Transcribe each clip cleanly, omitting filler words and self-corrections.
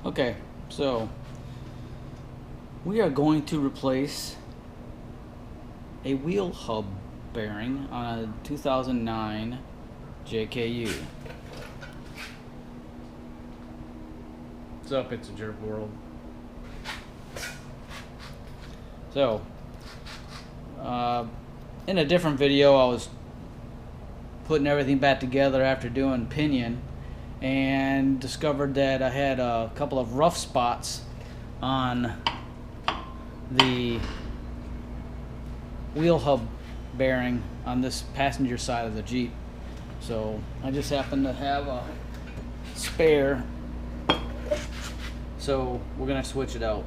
Okay, so we are going to replace a wheel hub bearing on a 2009 JKU. What's up, it's a jerk world. So, in a different video, I was putting everything back together after doing pinion and discovered that I had a couple of rough spots on the wheel hub bearing on this passenger side of the Jeep. So I just happen to have a spare, so we're gonna switch it out.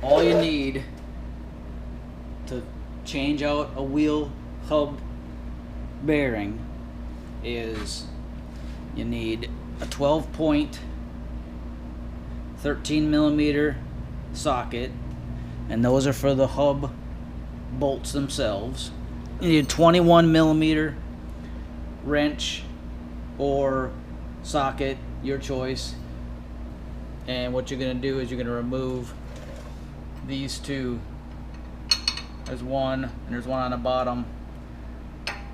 All you need to change out a wheel hub bearing is you need a 12-point 13mm socket, and those are for the hub bolts themselves. You need a 21mm wrench or socket, your choice. And what you're going to do is you're going to remove these two. There's one, and there's one on the bottom.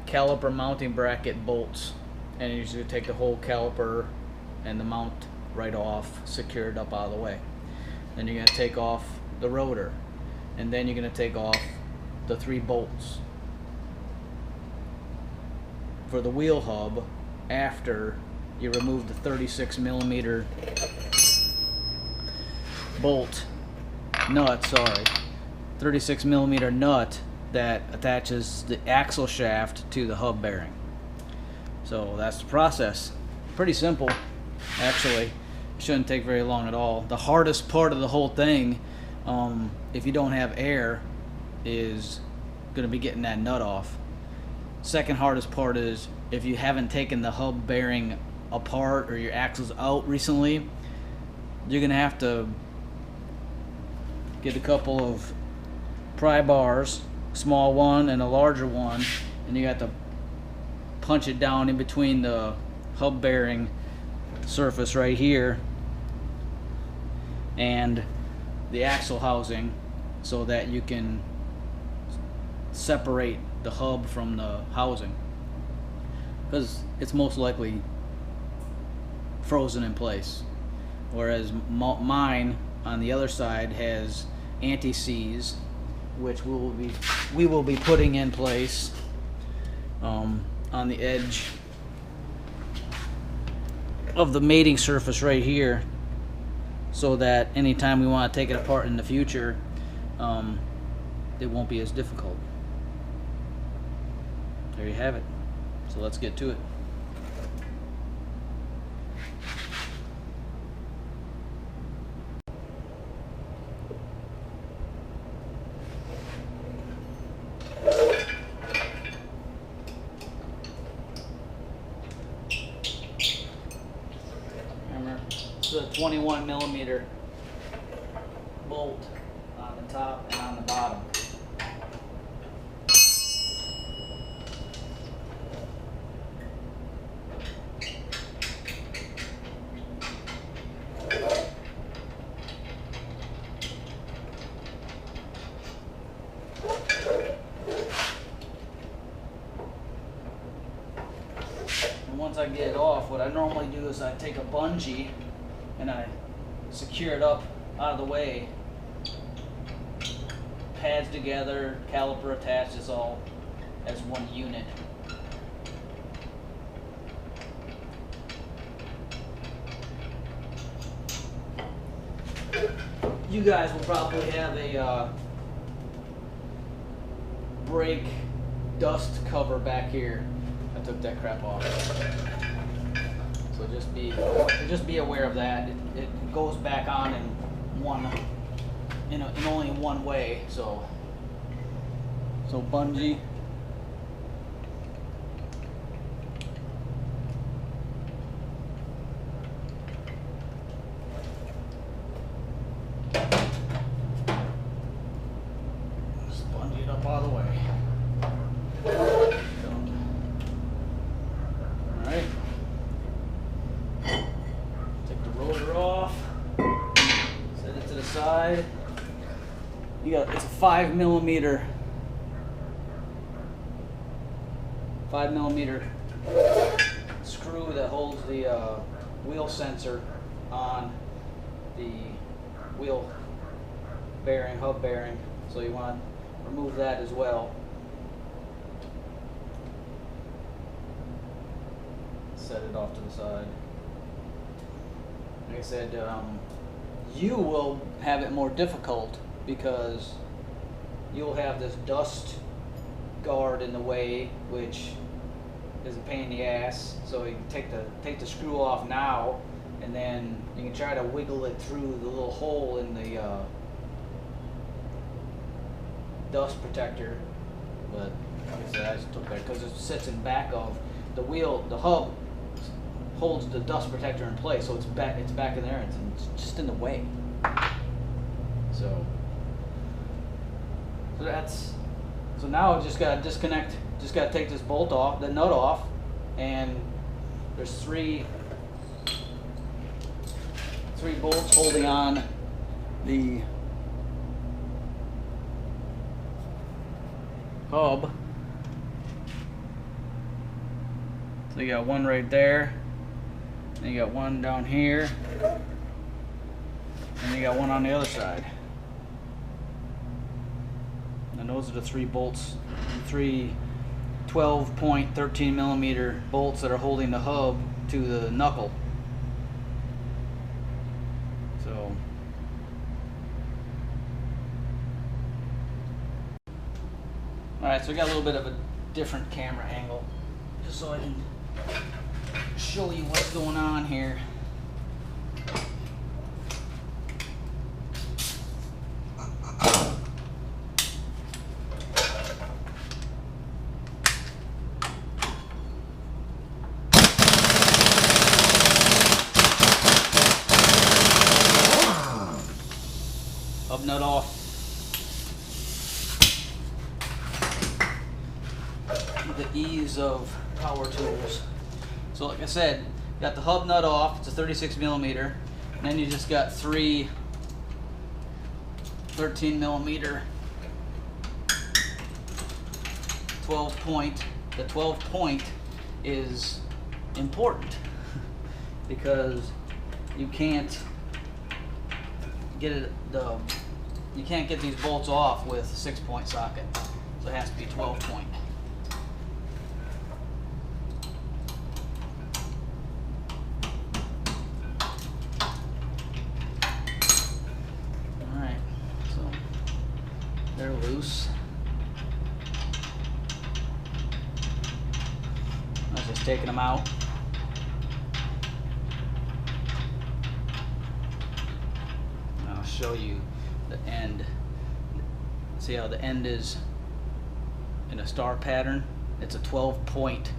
Caliper mounting bracket bolts, and you're just going to take the whole caliper and the mount right off, secured up out of the way. Then you're going to take off the rotor, and then you're going to take off the 3 bolts for the wheel hub after you remove the 36mm bolt nut, 36mm nut that attaches the axle shaft to the hub bearing. So that's the process. Pretty simple, actually. It shouldn't take very long at all. The hardest part of the whole thing, if you don't have air, is going to be getting that nut off. Second hardest part is if you haven't taken the hub bearing apart or your axles out recently, you're going to have to get a couple of pry bars, small one and a larger one, and you got to punch it down in between the hub bearing surface right here and the axle housing, so that you can separate the hub from the housing, because it's most likely frozen in place. Whereas mine on the other side has Antiseize, which we will be putting in place on the edge of the mating surface right here, so that anytime we want to take it apart in the future, it won't be as difficult. There you have it. So let's get to it. Remember, it's a 21mm bolt on the top and on the bottom. Once I get it off, what I normally do is I take a bungee and I secure it up out of the way, pads together, caliper attached, it's all as one unit. You guys will probably have a brake dust cover back here. I took that crap off. So just be aware of that. It goes back on in only one way. So bungee. Just bungee it up all the way. Alright. side, it's a 5mm screw that holds the wheel sensor on the wheel bearing, hub bearing. So you want to remove that as well. Set it off to the side. Like I said, you will have it more difficult because you'll have this dust guard in the way, which is a pain in the ass. So you can take the screw off now, and then you can try to wiggle it through the little hole in the dust protector. But like I said, I just took that because it sits in back of the wheel. The hub holds the dust protector in place, so it's back in there, and it's just in the way. So now I've just got to disconnect, just got to take this bolt off, the nut off, and there's three bolts holding on the hub. So you got one right there, and you got one down here, and you got one on the other side. And those are the 3 bolts, 3 12.13mm bolts that are holding the hub to the knuckle. So alright, so we got a little bit of a different camera angle, just so I can show you what's going on here. Hub nut off. The ease of power tools. So like I said, got the hub nut off. It's a 36mm, and then you just got 3 13mm 12 point. The 12 point is important because you can't get it, you can't get these bolts off with a 6-point socket, so it has to be 12 point. All right, so they're loose. I was just taking them out. Show you the end. See how the end is in a star pattern? It's a 12-point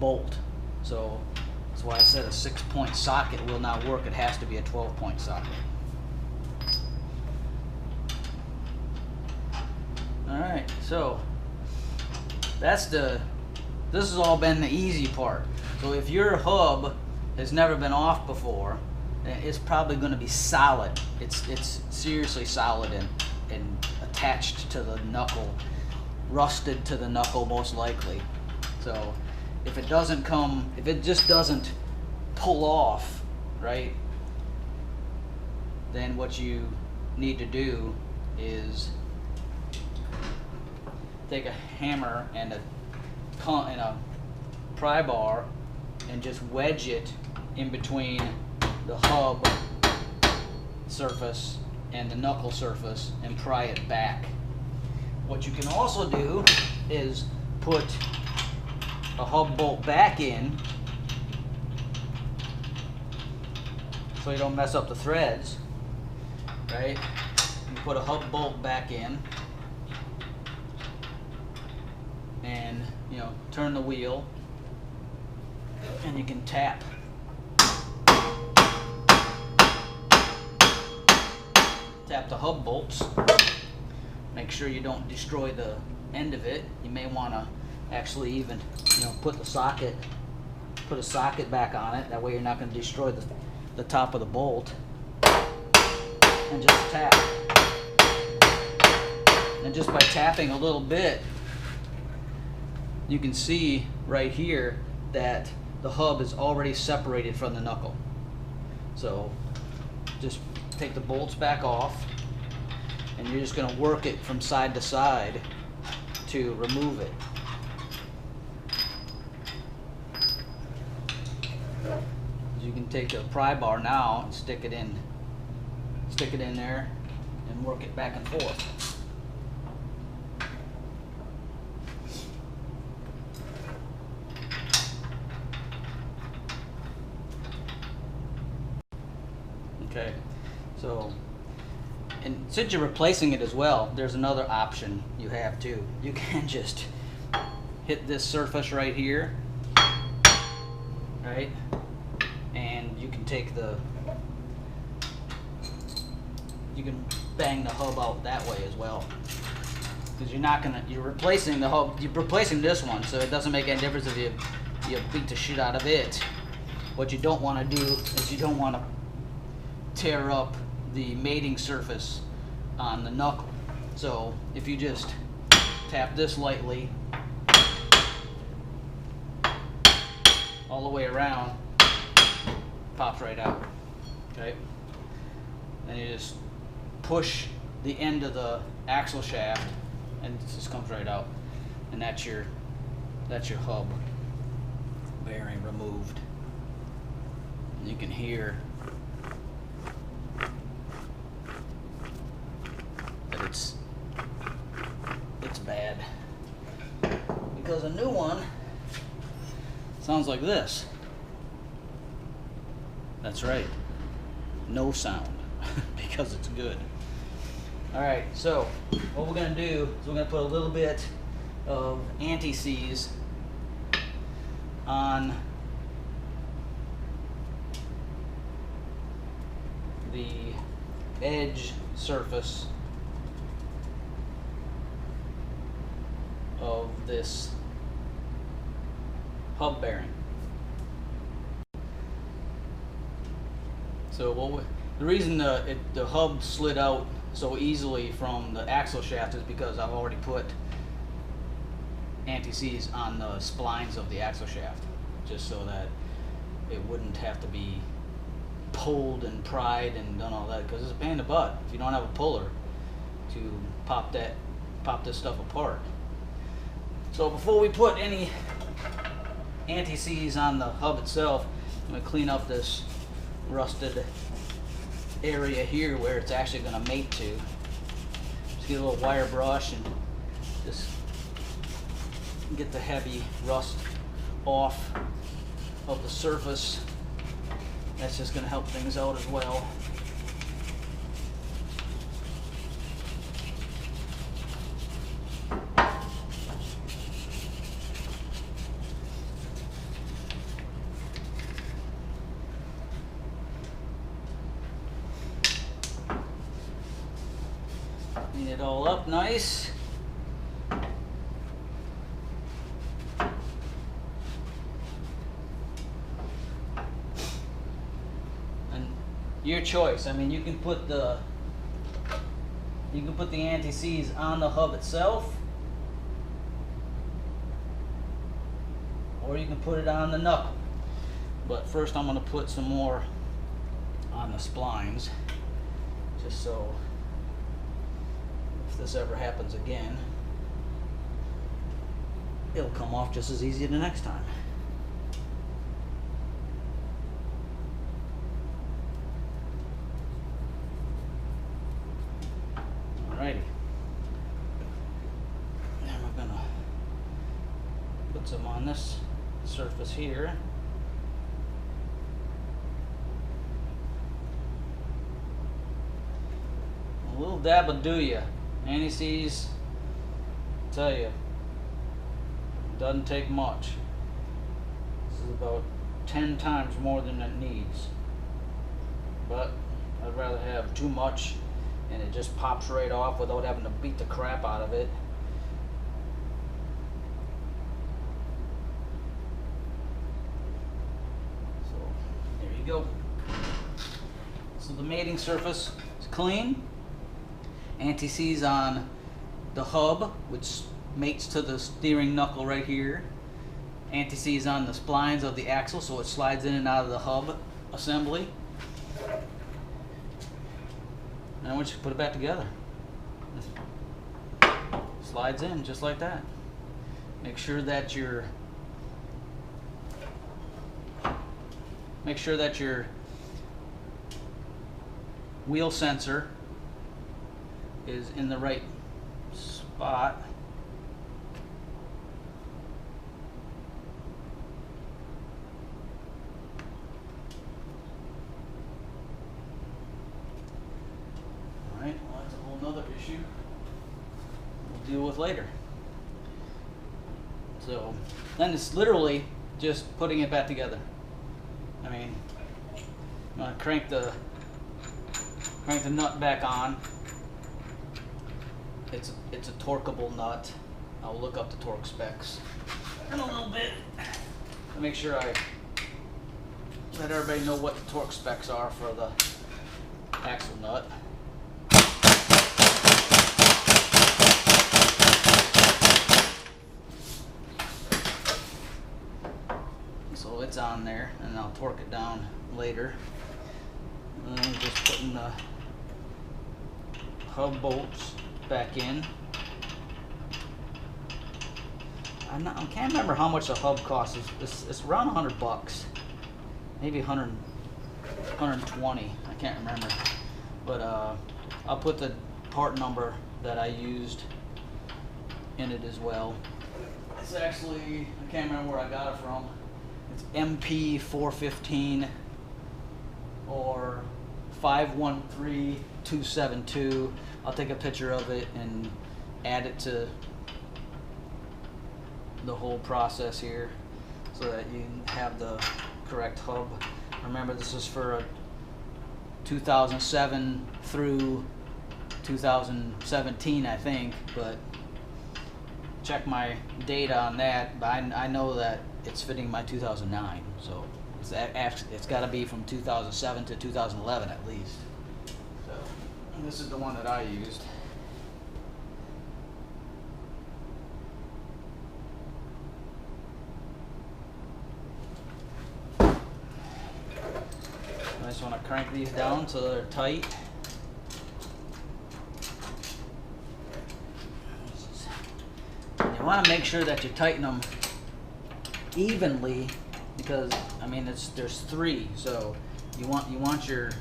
bolt. So that's why I said a 6-point socket will not work. It has to be a 12-point socket. Alright, so this has all been the easy part. So if your hub has never been off before, it's probably going to be solid. It's seriously solid and attached to the knuckle, rusted to the knuckle most likely. So if it just doesn't pull off, right, then what you need to do is take a hammer and a pry bar and just wedge it in between the hub surface and the knuckle surface and pry it back. What you can also do is put a hub bolt back in so you don't mess up the threads, right? You put a hub bolt back in and, you know, turn the wheel, and you can tap the hub bolts. Make sure you don't destroy the end of it. You may want to actually even, you know, put a socket back on it. That way you're not going to destroy the top of the bolt. and just tap. And just by tapping a little bit, you can see right here that the hub is already separated from the knuckle. So just take the bolts back off, and you're just going to work it from side to side to remove it. You can take a pry bar now and stick it in there and work it back and forth. Okay, so, and since you're replacing it as well, there's another option you have too. You can just hit this surface right here, right? And you can take you can bang the hub out that way as well. Because you're replacing the hub, you're replacing this one, so it doesn't make any difference if you beat the shit out of it. What you don't want to do is you don't want to tear up the mating surface on the knuckle. So if you just tap this lightly all the way around, pops right out. Okay, then you just push the end of the axle shaft and it just comes right out, and that's your hub bearing removed. And you can hear that it's bad, because a new one sounds like this. That's right, no sound, because it's good. Alright, so what we're going to do is we're going to put a little bit of Antiseize on the edge surface of this hub bearing. So the reason the hub slid out so easily from the axle shaft is because I've already put Antiseize on the splines of the axle shaft, just so that it wouldn't have to be pulled and pried and done all that, because it's a pain in the butt if you don't have a puller to pop this stuff apart. So before we put any Antiseize on the hub itself, I'm going to clean up this rusted area here where it's actually going to mate to. Just get a little wire brush and just get the heavy rust off of the surface. That's just going to help things out as well. Clean it all up nice. And your choice. I mean, you can put the Antiseize on the hub itself, or you can put it on the knuckle. But first I'm going to put some more on the splines, just so if this ever happens again, it'll come off just as easy the next time. Alrighty. Then we're gonna put some on this surface here. A little dab will do ya. Antiseize, I tell you, doesn't take much. This is about 10 times more than it needs. But I'd rather have too much and it just pops right off without having to beat the crap out of it. So there you go. So the mating surface is clean. Antiseize on the hub, which mates to the steering knuckle right here. Antiseize on the splines of the axle so it slides in and out of the hub assembly. And once you put it back together, it slides in just like that. Make sure that your wheel sensor is in the right spot. Alright, well, that's a whole nother issue we'll deal with later. So then it's literally just putting it back together. I mean, I'm gonna crank the nut back on. It's a torqueable nut. I'll look up the torque specs in a little bit to make sure I let everybody know what the torque specs are for the axle nut. So it's on there, and I'll torque it down later. And then just putting the hub bolts back in. I can't remember how much the hub costs. It's around 100 bucks, maybe 100, 120. I can't remember, but I'll put the part number that I used in it as well. It's actually, I can't remember where I got it from. It's MP415 or 513272. I'll take a picture of it and add it to the whole process here so that you have the correct hub. Remember, this is for a 2007 through 2017, I think, but check my data on that. But I know that it's fitting my 2009, so it's got to be from 2007 to 2011 at least. So, and this is the one that I used. I just want to crank these down so they're tight. You want to make sure that you tighten them evenly, because I mean there's three, so you want your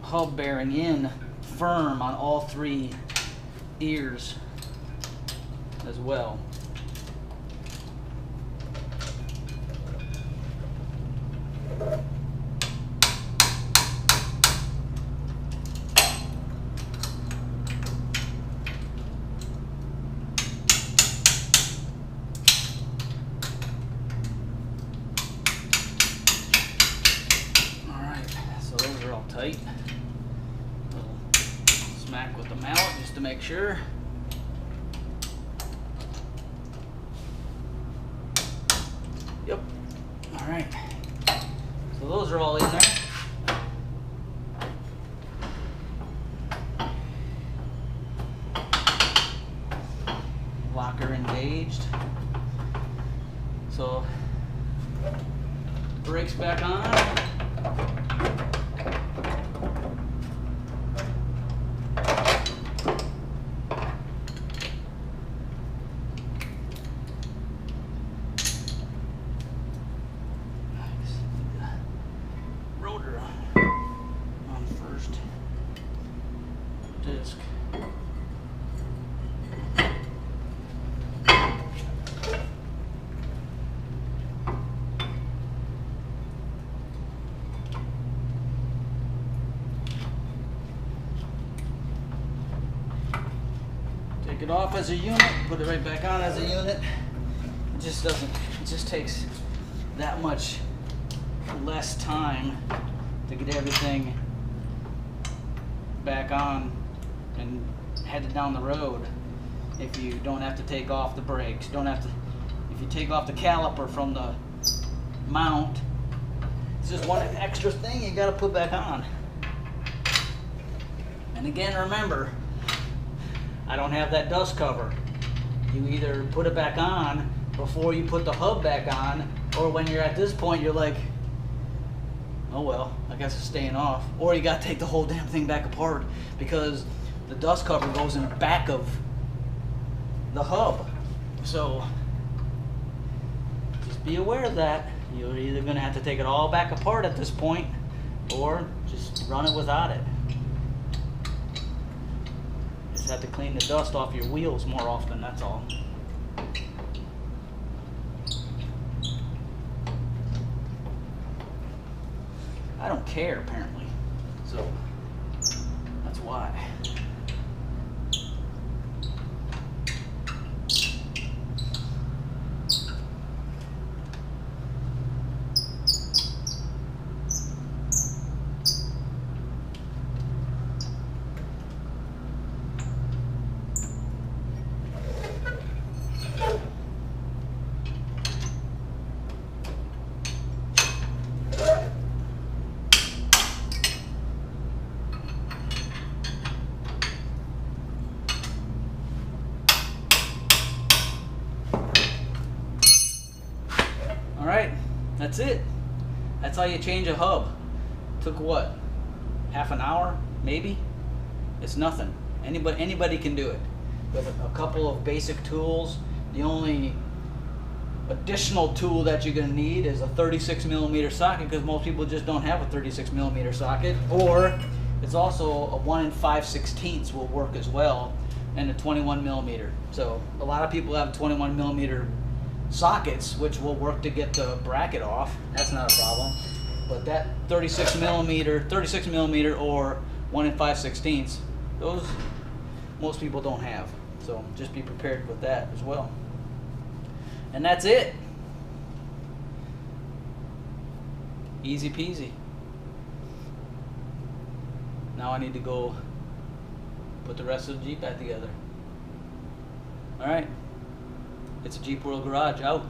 hub bearing in firm on all three ears as well. Tight. Little smack with the mallet just to make sure. Yep. All right. So those are all in there. Locker engaged. So brakes back on. Disc. Take it off as a unit, put it right back on as a unit. It just takes that much less time to get everything back on and headed down the road. If you don't have to take off the brakes, if you take off the caliper from the mount, It's just one extra thing you gotta put back on. And again, remember, I don't have that dust cover. You either put it back on before you put the hub back on, or when you're at this point, you're like, oh well, I guess it's staying off. Or you gotta take the whole damn thing back apart because the dust cover goes in the back of the hub. So just be aware of that. You're either gonna have to take it all back apart at this point, or just run it without it. Just have to clean the dust off your wheels more often, that's all. I don't care, apparently, so that's why. Alright, that's it. That's how you change a hub. Took what? Half an hour, maybe? It's nothing. Anybody can do it. With a couple of basic tools. The only additional tool that you're going to need is a 36mm socket, because most people just don't have a 36mm socket. Or it's also a 1 5/16 will work as well, and a 21mm. So a lot of people have 21mm sockets, which will work to get the bracket off. That's not a problem. But that 36mm or 1 5/16, those most people don't have. So just be prepared with that as well. And that's it. Easy peasy. Now I need to go put the rest of the Jeep back together. Alright. It's a Jeep World Garage out.